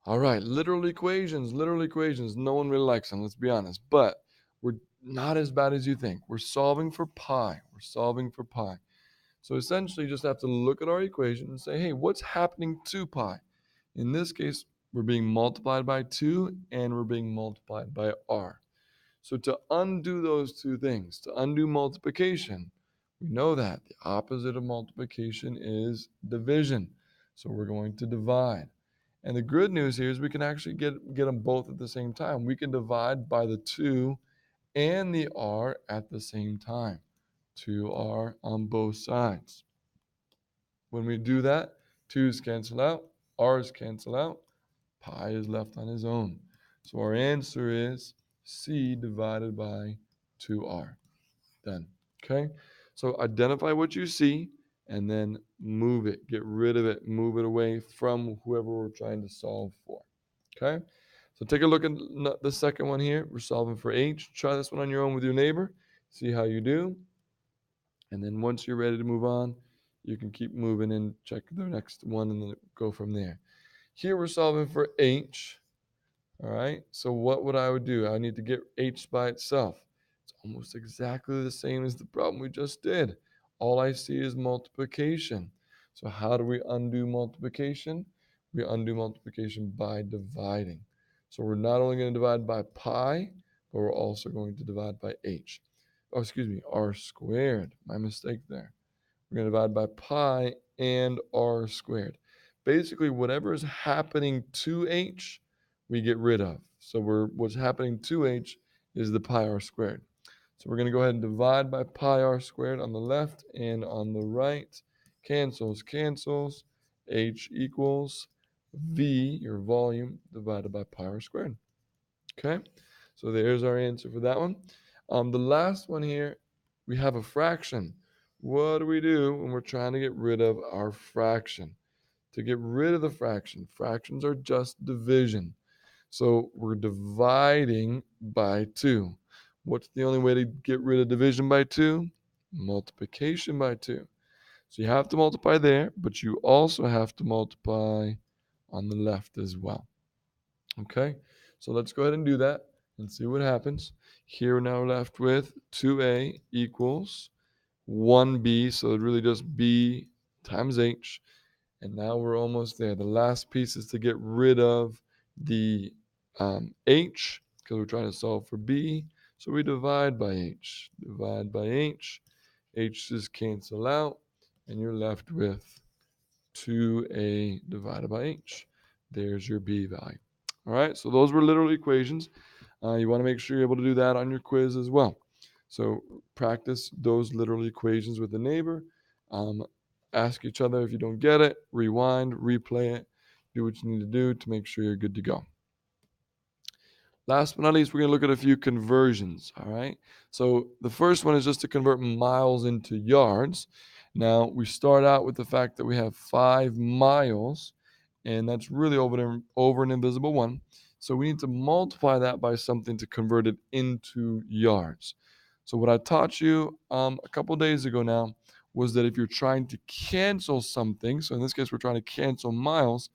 All right, literal equations. No one really likes them, let's be honest. But we're not as bad as you think. We're solving for pi. So essentially, you just have to look at our equation and say, hey, what's happening to pi? In this case, we're being multiplied by 2 and we're being multiplied by r. So to undo those two things, to undo multiplication, we know that the opposite of multiplication is division. So we're going to divide. And the good news here is we can actually get them both at the same time. We can divide by the 2 and the r at the same time. 2r on both sides. When we do that, 2's cancel out, r's cancel out, pi is left on his own. So our answer is C divided by 2r. Done. Okay? So identify what you see and then move it. Get rid of it. Move it away from whoever we're trying to solve for. Okay? So take a look at the second one here. We're solving for h. Try this one on your own with your neighbor. See how you do. And then once you're ready to move on, you can keep moving and check the next one and then go from there. Here we're solving for h. All right. So what would I do? I need to get h by itself. It's almost exactly the same as the problem we just did. All I see is multiplication. So how do we undo multiplication? We undo multiplication by dividing. So we're not only going to divide by pi, but we're also going to divide by h. Oh, excuse me, r squared. My mistake there. We're going to divide by pi and r squared. Basically, whatever is happening to h, we get rid of. So what's happening to h is the pi r squared. So we're going to go ahead and divide by pi r squared on the left and on the right. Cancels, cancels. H equals V, your volume, divided by pi r squared. Okay, so there's our answer for that one. The last one here, we have a fraction. What do we do when we're trying to get rid of our fraction? To get rid of the fraction, fractions are just division. So we're dividing by 2. What's the only way to get rid of division by 2? Multiplication by 2. So you have to multiply there, but you also have to multiply on the left as well. Okay, so let's go ahead and do that and see what happens. Here we're now left with 2a equals 1b, so it really just b times h. And now we're almost there. The last piece is to get rid of the h, because we're trying to solve for b. So we divide by h. Divide by h. H just cancel out, and you're left with 2a divided by h. There's your b value. All right, so those were literal equations. You want to make sure you're able to do that on your quiz as well. So practice those literal equations with a neighbor. Um, Ask each other if you don't get it, rewind, replay it, do what you need to do to make sure you're good to go. Last but not least, we're going to look at a few conversions. All right. So the first one is just to convert miles into yards. Now we start out with the fact that we have 5 miles, and that's really over an invisible 1. So we need to multiply that by something to convert it into yards. So what I taught you a couple days ago now was that if you're trying to cancel something, so in this case we're trying to cancel miles,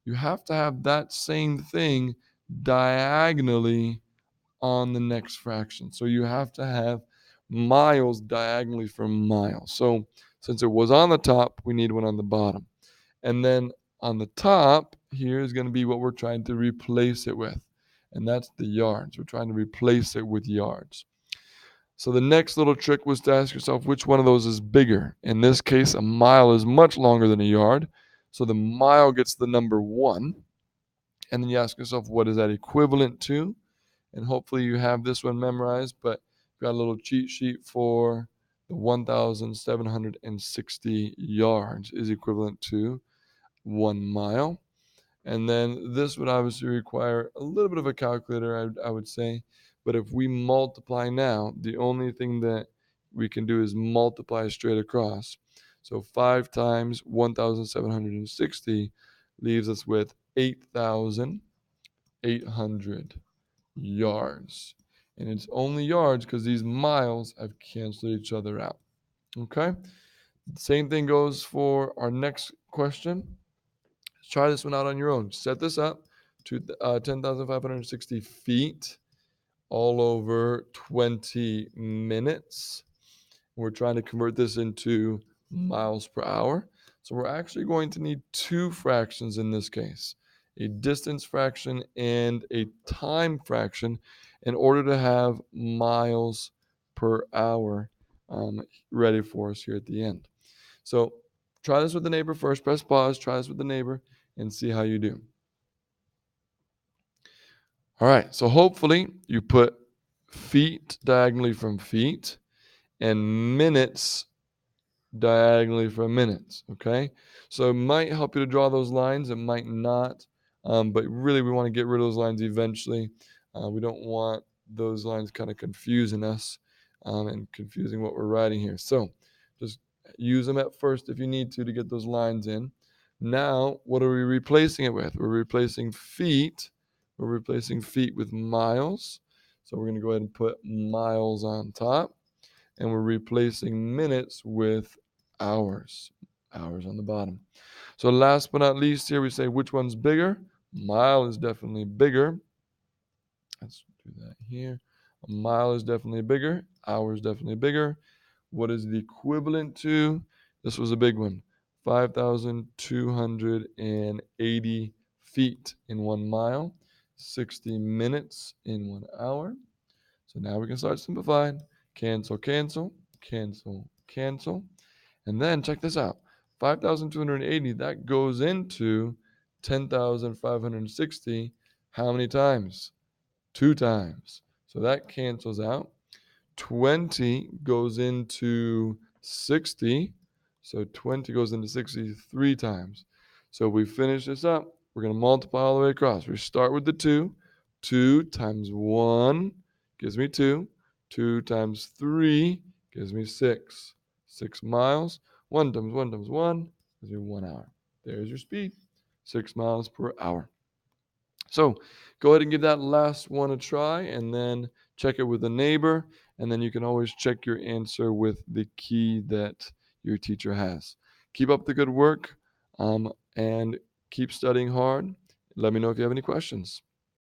you have to have that same thing diagonally on the next fraction. So you have to have miles diagonally from miles. So since it was on the top, we need one on the bottom. And then on the top, here is going to be what we're trying to replace it with. And that's the yards. We're trying to replace it with yards. So the next little trick was to ask yourself which one of those is bigger. In this case, a mile is much longer than a yard. So the mile gets the number 1. And then you ask yourself, what is that equivalent to? And hopefully you have this one memorized, but you've got a little cheat sheet for the 1,760 yards is equivalent to 1 mile. And then this would obviously require a little bit of a calculator, I would say. But if we multiply now, the only thing that we can do is multiply straight across. So 5 times 1,760 leaves us with 8,800 yards. And it's only yards because these miles have canceled each other out. Okay? Same thing goes for our next question. Let's try this one out on your own. Set this up. 10,560 feet all over 20 minutes. We're trying to convert this into miles per hour. So we're actually going to need two fractions in this case, a distance fraction and a time fraction, in order to have miles per hour ready for us here at the end. So try this with the neighbor first. Press pause, try this with the neighbor, and see how you do. All right, so hopefully you put feet diagonally from feet and minutes diagonally from minutes, okay? So it might help you to draw those lines, it might not, but really we want to get rid of those lines eventually. We don't want those lines kind of confusing us and confusing what we're writing here. So just use them at first if you need to get those lines in. Now, what are we replacing it with? We're replacing feet. We're replacing feet with miles. So we're going to go ahead and put miles on top. And we're replacing minutes with hours. Hours on the bottom. So last but not least here, we say which one's bigger? Mile is definitely bigger. Let's do that here. A mile is definitely bigger. Hour is definitely bigger. What is the equivalent to? This was a big one. 5,280 feet in 1 mile. 60 minutes in 1 hour. So now we can start simplifying. Cancel, cancel, cancel, cancel. And then check this out. 5,280, that goes into 10,560 how many times? 2 times. So that cancels out. 20 goes into 60. So 20 goes into 60 3 times. So if we finish this up, we're going to multiply all the way across. We start with the 2. 2 times 1 gives me 2. 2 times 3 gives me 6. 6 miles. 1 times 1 times 1 gives me 1 hour. There's your speed. 6 miles per hour. So go ahead and give that last one a try and then check it with a neighbor. And then you can always check your answer with the key that your teacher has. Keep up the good work and keep studying hard. Let me know if you have any questions.